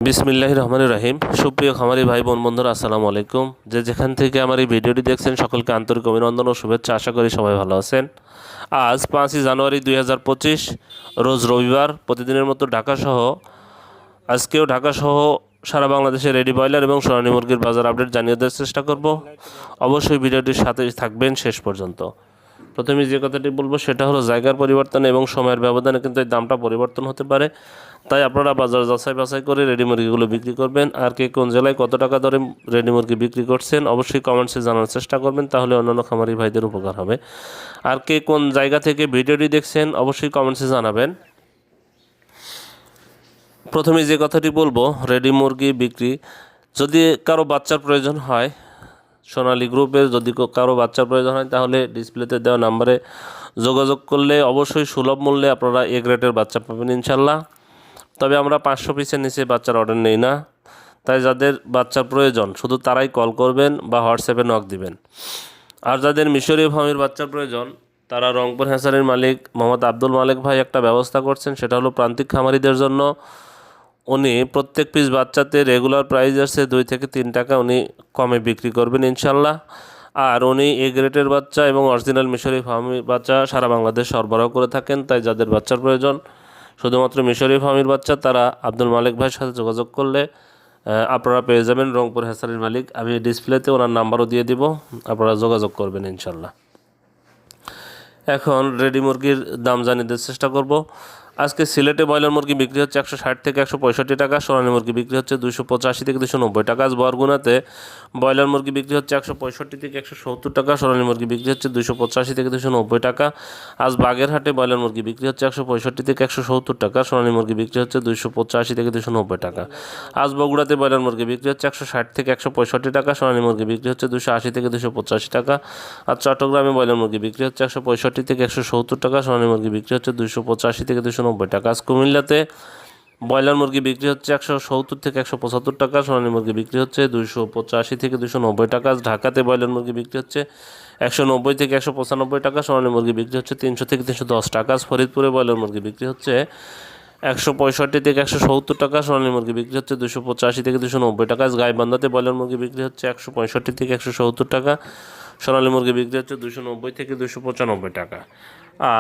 বিসমিল্লাহির রহমানির রহিম। সুপ্রিয় খামারি ভাই বোন বন্ধুরা, আসসালামু আলাইকুম। যেখান থেকে আমার এই ভিডিওটি দেখছেন সকলকে আন্তরিক অভিনন্দন ও শুভেচ্ছা। আশা করি সবাই ভালো আছেন। আজ 5ই জানুয়ারি 2025 রোজ রবিবার। প্রতিদিনের মতো ঢাকাসহ আজকেও ঢাকাসহ সারা বাংলাদেশে রেডি ব্রয়লার এবং সোনালী মুরগির বাজার আপডেট জানিয়ে দেওয়ার চেষ্টা করব। অবশ্যই ভিডিওটির সাথে থাকবেন শেষ পর্যন্ত। প্রথমে যে কথাটি বলবো সেটা হলো জায়গার পরিবর্তনে এবং সময়ের ব্যবধানে কিন্তু এই দামটা পরিবর্তন হতে পারে। তাই আপনারা বাজার যাচাই বাছাই করে রেডি মুরগিগুলো বিক্রি করবেন। আর কে কোন জেলায় কত টাকা দরে রেডি মুরগি বিক্রি করছেন অবশ্যই কমেন্টসে জানার চেষ্টা করবেন, তাহলে অন্যান্য খামারি ভাইদের উপকার হবে। আর কে কোন জায়গা থেকে ভিডিওটি দেখছেন অবশ্যই কমেন্টসে জানাবেন। প্রথমে যে কথাটি বলবো, রেডি মুরগি বিক্রি, যদি কারো বাচ্চার প্রয়োজন হয়, সোনালী গ্রুপে যদি কারো বাচ্চার প্রয়োজন হয় তাহলে ডিসপ্লেতে দেওয়া নাম্বারে যোগাযোগ করলে অবশ্যই সুলভ মূল্যে আপনারা এ গ্রেডের বাচ্চা পাবেন ইনশাল্লাহ। তবে আমরা 500 পিসের নিচে বাচ্চার অর্ডার নেই না। তাই যাদের বাচ্চার প্রয়োজন শুধু তারাই কল করবেন বা হোয়াটসঅ্যাপে নক দিবেন। আর যাদের মিশরীয় ফার্মের বাচ্চার প্রয়োজন তারা রংপুর হ্যাসারির মালিক মোহাম্মদ আব্দুল মালিক ভাই একটা ব্যবস্থা করছেন, সেটা হলো প্রান্তিক খামারিদের জন্য। উনি প্রত্যেক পিস বাচ্চাতে রেগুলার প্রাইস আছে 2 থেকে 3 টাকা উনি কমে বিক্রি করবেন ইনশাল্লাহ। আর উনি এ গ্রেডের বাচ্চা এবং অরিজিনাল মিশরীয় ফার্মের বাচ্চা সারা বাংলাদেশ সরবরাহ করে থাকেন। তাই যাদের বাচ্চার প্রয়োজন শুধুমাত্র মিশরীয় ফার্মের বাচ্চা তারা আব্দুল মালিক ভাইয়ের সাথে যোগাযোগ করলে আপনারা পেয়ে যাবেন রংপুর হ্যাসারির মালিক। আমি ডিসপ্লেতে ওনার নাম্বারও দিয়ে দিব, আপনারা যোগাযোগ করবেন ইনশাল্লাহ। এখন রেডি মুরগির দাম জানিয়ে দেওয়ার চেষ্টা করব। আজকে সিলেটে ব্রয়লার মুরগি বিক্রি হচ্ছে 160 থেকে 165 টাকা, সোনালী মুরগি বিক্রি হচ্ছে 285 থেকে 290 টাকা। আজ বরগুনাতে ব্রয়লার মুরগি বিক্রি হচ্ছে 165 থেকে 170 টাকা, সোনালী মুরগি বিক্রি হচ্ছে 285 থেকে 290 টাকা। আজ বাগেরহাটে ব্রয়লার মুরগি বিক্রি হচ্ছে 165 থেকে 170 টাকা, সোনালী মুরগি বিক্রি হচ্ছে 285 থেকে 290 টাকা। আজ বগুড়াতে ব্রয়লার মুরগি বিক্রি হচ্ছে 160 থেকে 165 টাকা, সোনালী মুরগি বিক্রি হচ্ছে 280 থেকে 285 টাকা। আর চট্টগ্রামে ব্রয়লার মুরগি বিক্রি হচ্ছে 165 থেকে 170 টাকা, সোনালী মুরগি বিক্রি হচ্ছে 285 থেকে 290 টাকা। আজ কুমিল্লাতে ব্রয়লার মুরগি বিক্রি হচ্ছে 170 থেকে 175 টাকা, সোনালী মুরগি বিক্রি হচ্ছে 285 থেকে 290 টাকা। আজ ঢাকাতে ব্রয়লার মুরগি বিক্রি হচ্ছে 190 থেকে 195 টাকা, সোনালী মুরগি বিক্রি হচ্ছে 300 থেকে 310 টাকা। আজ ফরিদপুরে ব্রয়লার মুরগি বিক্রি হচ্ছে 165 থেকে 170 টাকা, সোনালী মুরগি বিক্রি হচ্ছে 285 থেকে 290 টাকা। আজ গাইবান্ধাতে ব্রয়লার মুরগি বিক্রি হচ্ছে 165 থেকে 170 টাকা, সোনালী মুরগি বিক্রি হচ্ছে 290 থেকে 295 টাকা।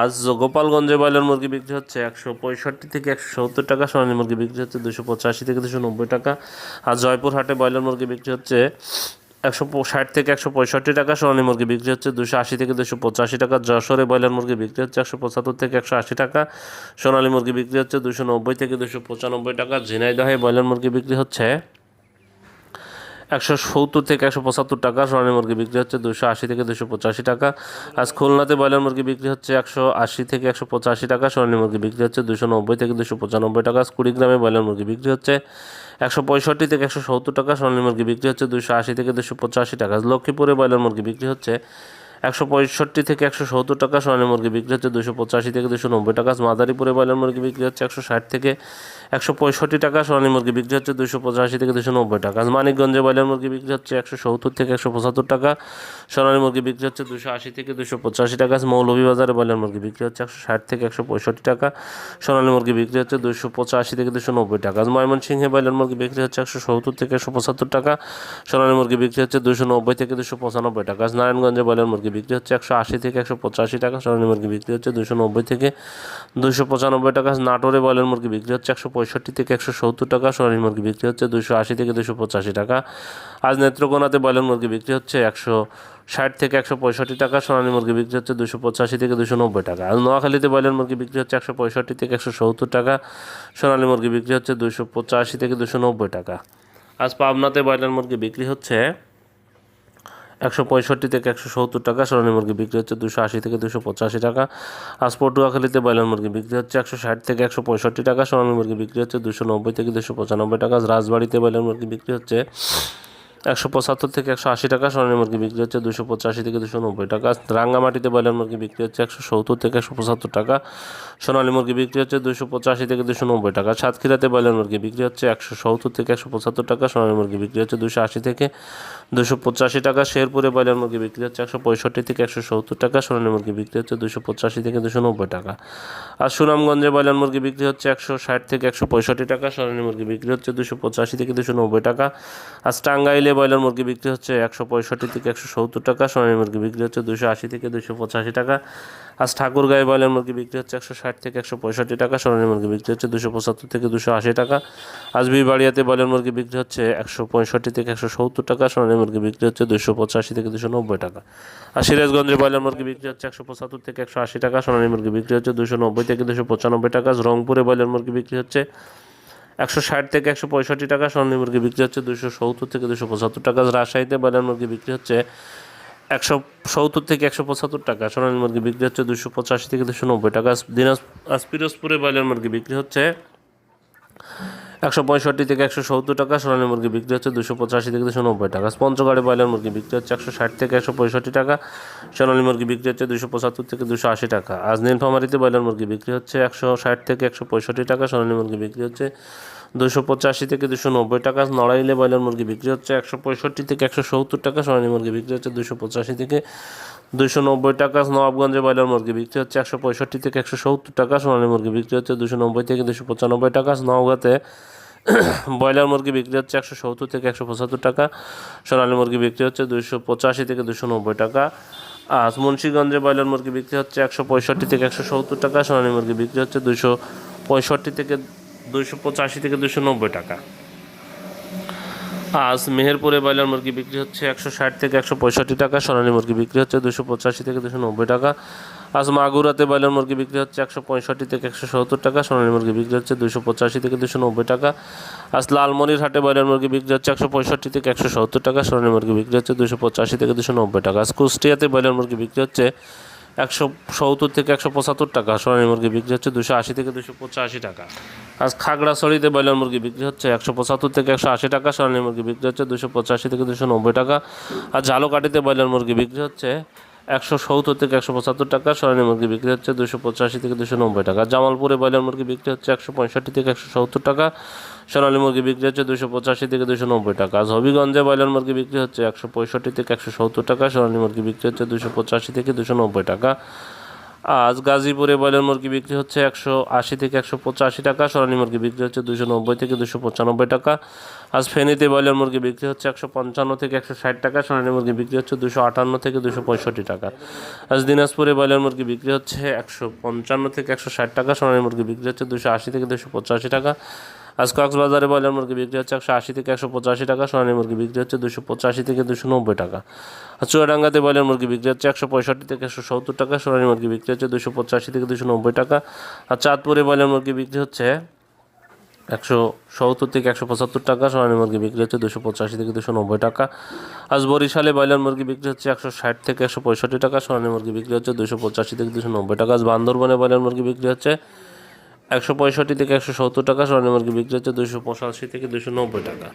আজ গোপালগঞ্জে ব্রয়লার মুরগি বিক্রি হচ্ছে 165 থেকে 170 টাকা, সোনালী মুরগি বিক্রি হচ্ছে 285 থেকে 290 টাকা। আজ জয়পুরহাটে ব্রয়লার মুরগি বিক্রি হচ্ছে 160 থেকে 165 টাকা, সোনালী মুরগি বিক্রি হচ্ছে 280 থেকে 285 টাকা। যশোরে ব্রয়লার মুরগি বিক্রি হচ্ছে 175 থেকে 180 টাকা, সোনালী মুরগি বিক্রি হচ্ছে 290 থেকে 295 টাকা। ঝিনাইদহে ব্রয়লার মুরগি বিক্রি হচ্ছে 170 থেকে 175 টাকা, সোনালী মুরগি বিক্রি হচ্ছে 280 থেকে 285 টাকা। আজ খুলনাতে ব্রয়লার মুরগি বিক্রি হচ্ছে 180 থেকে 185 টাকা, সোনালী মুরগি বিক্রি হচ্ছে 290 থেকে 295 টাকা। আজ কুড়িগ্রামে ব্রয়লার মুরগি বিক্রি হচ্ছে 165 থেকে 170 টাকা, সোনালী মুরগি বিক্রি হচ্ছে 280 থেকে 285 টাকা। আজ লক্ষ্মীপুরে ব্রয়লার মুরগি বিক্রি হচ্ছে 165 থেকে 170 টাকা, সোনালী মুরগি বিক্রি হচ্ছে 285 থেকে 290 টাকা। আজ মাদারীপুরে ব্রয়লার মুরগি বিক্রি হচ্ছে 160 থেকে 165 টাকা, সোনালী মুরগি বিক্রি হচ্ছে 285 থেকে 290 টাকা। আজ মানিকগঞ্জে ব্রয়লার মুরগি বিক্রি হচ্ছে 170 থেকে 175 টাকা, সোনালী মুরগি বিক্রি হচ্ছে 280 থেকে 285 টাকা। আজ মৌলভীবাজারে ব্রয়লার মুরগি বিক্রি হচ্ছে 160 থেকে 165 টাকা, সোনালী মুরগি বিক্রি হচ্ছে 285 থেকে 290 টাকা। আজ ময়মনসিংহে ব্রয়লার মুরগি বিক্রি হচ্ছে 170 থেকে 175 টাকা, সোনালী মুরগি বিক্রি হচ্ছে 290 থেকে 295 টাকা। আজ নারায়ণগঞ্জে ব্রয়লার মুরগি বিক্রি হচ্ছে 180 থেকে 185 টাকা, সোনালী মুরগি বিক্রি হচ্ছে 290 থেকে 295 টাকা। আজ নাটোরে ব্রয়লার মুরগি বিক্রি হচ্ছে 165 থেকে 170 টাকা, সোনালী মুরগি বিক্রি হচ্ছে 280 থেকে 285 টাকা। আজ নেত্রকোনাতে ব্রয়লার মুরগি বিক্রি হচ্ছে 160 থেকে 165 টাকা, সোনালী মুরগি বিক্রি হচ্ছে 285 থেকে 290 টাকা। আজ নোয়াখালীতে ব্রয়লার মুরগি বিক্রি হচ্ছে 165 থেকে 170 টাকা, সোনালী মুরগি বিক্রি হচ্ছে 285 থেকে 290 টাকা। আজ পাবনাতে ব্রয়লার মুরগি বিক্রি হচ্ছে 165 থেকে 170 টাকা, সোনালী মুরগি বিক্রি হচ্ছে 280 থেকে 285 টাকা। আজ পটুয়াখালীতে ব্রয়লার মুরগি বিক্রি হচ্ছে 160 থেকে 165 টাকা, সোনালী মুরগি বিক্রি হচ্ছে 290 থেকে 295 টাকা। আজ রাজবাড়িতে ব্রয়লার মুরগি বিক্রি হচ্ছে 175 থেকে 180 টাকা, সোনালী মুরগি বিক্রি হচ্ছে 285 থেকে 290 টাকা। রাঙ্গামাটিতে ব্রয়লার মুরগি বিক্রি হচ্ছে 170 থেকে 175 টাকা, সোনালী মুরগি বিক্রি হচ্ছে 285 থেকে 290 টাকা। সাতক্ষীরাতে ব্রয়লার মুরগি বিক্রি হচ্ছে 170 থেকে 175 টাকা, সোনালী মুরগি বিক্রি হচ্ছে 280 থেকে 285 টাকা। শেরপুরে ব্রয়লার মুরগি বিক্রি হচ্ছে 165 থেকে 170 টাকা, সোনালী মুরগি বিক্রি হচ্ছে 285 থেকে 290 টাকা। আর সুনামগঞ্জে ব্রয়লার মুরগি বিক্রি হচ্ছে 160 থেকে 165 টাকা, সোনালী মুরগি বিক্রি হচ্ছে 285 থেকে 290 টাকা। আর টাঙ্গাইলে ব্রয়লার মুরগি বিক্রি হচ্ছে 165 থেকে 170 টাকা, সোনালী মুরগি বিক্রি হচ্ছে 280 থেকে 285 টাকা। আজ ঠাকুরগাঁয়ে ব্রয়লার মুরগি বিক্রি হচ্ছে 160 থেকে 165 টাকা, সোনালী মুরগি বিক্রি হচ্ছে 275 থেকে 280 টাকা। আজ বিবাড়িয়াতে ব্রয়লার মুরগি বিক্রি হচ্ছে 165 থেকে 170 টাকা, সোনালী মুরগি বিক্রি হচ্ছে 285 থেকে 290 টাকা। আর সিরাজগঞ্জে ব্রয়লার মুরগি বিক্রি হচ্ছে 175 থেকে 180 টাকা, সোনালী মুরগি বিক্রি হচ্ছে 290 থেকে 295 টাকা। রংপুরে ব্রয়লার মুরগি বিক্রি হচ্ছে 160 থেকে 165 টাকা, সোনালী মুরগি বিক্রি হচ্ছে 270 থেকে 275 টাকা। রাজশাহীতে ব্রয়লার মুরগি বিক্রি হচ্ছে 170 থেকে 175 টাকা, সোনালী মুরগি বিক্রি হচ্ছে 285 থেকে 290 টাকা। পিরোজপুরে ব্রয়লার মুরগি বিক্রি হচ্ছে 165 থেকে 170 টাকা, সোনালী মুরগি বিক্রি হচ্ছে 285 থেকে 290 টাকা। পঞ্চগড়ে ব্রয়লার মুরগি বিক্রি হচ্ছে 160 থেকে 165 টাকা, সোনালী মুরগি বিক্রি হচ্ছে 275 থেকে 280 টাকা। আজ নীলফামারীতে ব্রয়লার মুরগি বিক্রি হচ্ছে 160 থেকে 165 টাকা, সোনালী মুরগি বিক্রি হচ্ছে 285 থেকে 290 টাকা। নড়াইলে ব্রয়লার মুরগি বিক্রি হচ্ছে 165 থেকে 170 টাকা, সোনালী মুরগি বিক্রি হচ্ছে 285 থেকে 290 টাকা। নবাবগঞ্জে ব্রয়লার মুরগি বিক্রি হচ্ছে 165 থেকে 170 টাকা, সোনালী মুরগি বিক্রি হচ্ছে 290 থেকে 295 টাকা। নওগাঁতে ব্রয়লার মুরগি বিক্রি হচ্ছে 170 থেকে 175 টাকা, সোনালী মুরগি বিক্রি হচ্ছে 285 থেকে 290 টাকা। আজ মুন্সিগঞ্জে ব্রয়লার মুরগি বিক্রি হচ্ছে 165 থেকে 170 টাকা, সোনালী মুরগি বিক্রি হচ্ছে 265 থেকে 285 থেকে 290 টাকা। আজ মেহেরপুরে ব্রয়লার মুরগি বিক্রি হচ্ছে 160 থেকে 165 টাকা, সোনালী মুরগি বিক্রি হচ্ছে 285 থেকে 290 টাকা। আজ মাগুরাতে ব্রয়লার মুরগি বিক্রি হচ্ছে 165 থেকে 170 টাকা, সোনালী মুরগি বিক্রি হচ্ছে 285 থেকে 290 টাকা। আজ লালমনিরহাটে ব্রয়লার মুরগি বিক্রি হচ্ছে 165 থেকে 170 টাকা, সোনালী মুরগি বিক্রি হচ্ছে 285 থেকে 290 টাকা। আজ কুষ্টিয়াতে ব্রয়লার মুরগি বিক্রি হচ্ছে 170 থেকে 175 টাকা, সোনালী মুরগি বিক্রি হচ্ছে 280 থেকে 285 টাকা। আজ খাগড়াছড়িতে ব্রয়লার মুরগি বিক্রি হচ্ছে 175 থেকে 180 টাকা, সোনালী মুরগি বিক্রি হচ্ছে 285 থেকে 290 টাকা। আর ঝালকাঠিতে ব্রয়লার মুরগি বিক্রি হচ্ছে 170 থেকে 175 টাকা, সোনালী মুরগি বিক্রি হচ্ছে 285 থেকে 290 টাকা। জামালপুরে ব্রয়লার মুরগি বিক্রি হচ্ছে 165 থেকে 170 টাকা, সোনালী মুরগি বিক্রি হচ্ছে 285 থেকে 290 টাকা। আজ হবিগঞ্জে ব্রয়লার মুরগি বিক্রি হচ্ছে 165 থেকে 170 টাকা, সোনালী মুরগি বিক্রি হচ্ছে 285 থেকে 290 টাকা। আজ গাজীপুরে ব্রয়লার মুরগি বিক্রি হচ্ছে 180 থেকে 185 টাকা, সোনালী মুরগি বিক্রি হচ্ছে 290 থেকে 295 টাকা। আজ ফেনীতে ব্রয়লার মুরগি বিক্রি হচ্ছে 155 থেকে 160 টাকা, সোনালী মুরগি বিক্রি হচ্ছে 258 থেকে 265 টাকা। আজ দিনাজপুরে ব্রয়লার মুরগি বিক্রি হচ্ছে 155 থেকে 160 টাকা, সোনালী মুরগি বিক্রি হচ্ছে 280 থেকে 285 টাকা। আজ কক্সবাজারে ব্রয়লার মুরগি বিক্রি হচ্ছে 180 থেকে 185 টাকা, সোনালী মুরগি বিক্রি হচ্ছে 285 থেকে 290 টাকা। আর চুয়াডাঙ্গাতে ব্রয়লার মুরগি বিক্রি হচ্ছে 165 থেকে 170 টাকা, সোনালী মুরগি বিক্রি হচ্ছে 285 থেকে 290 টাকা। আর চাঁদপুরে ব্রয়লার মুরগি বিক্রি হচ্ছে 170 থেকে 175 টাকা, সোনালী মুরগি বিক্রি হচ্ছে 285 থেকে 290 টাকা। আজ বরিশালে ব্রয়লার মুরগি বিক্রি হচ্ছে 160 থেকে 165 টাকা, সোনালী মুরগি বিক্রি হচ্ছে 285 থেকে 290 টাকা। আজ বান্দরবনে ব্রয়লার মুরগি বিক্রি হচ্ছে 165 থেকে 170 টাকা, সোনালী মুরগি বিক্রি হচ্ছে 285 থেকে 290 টাকা।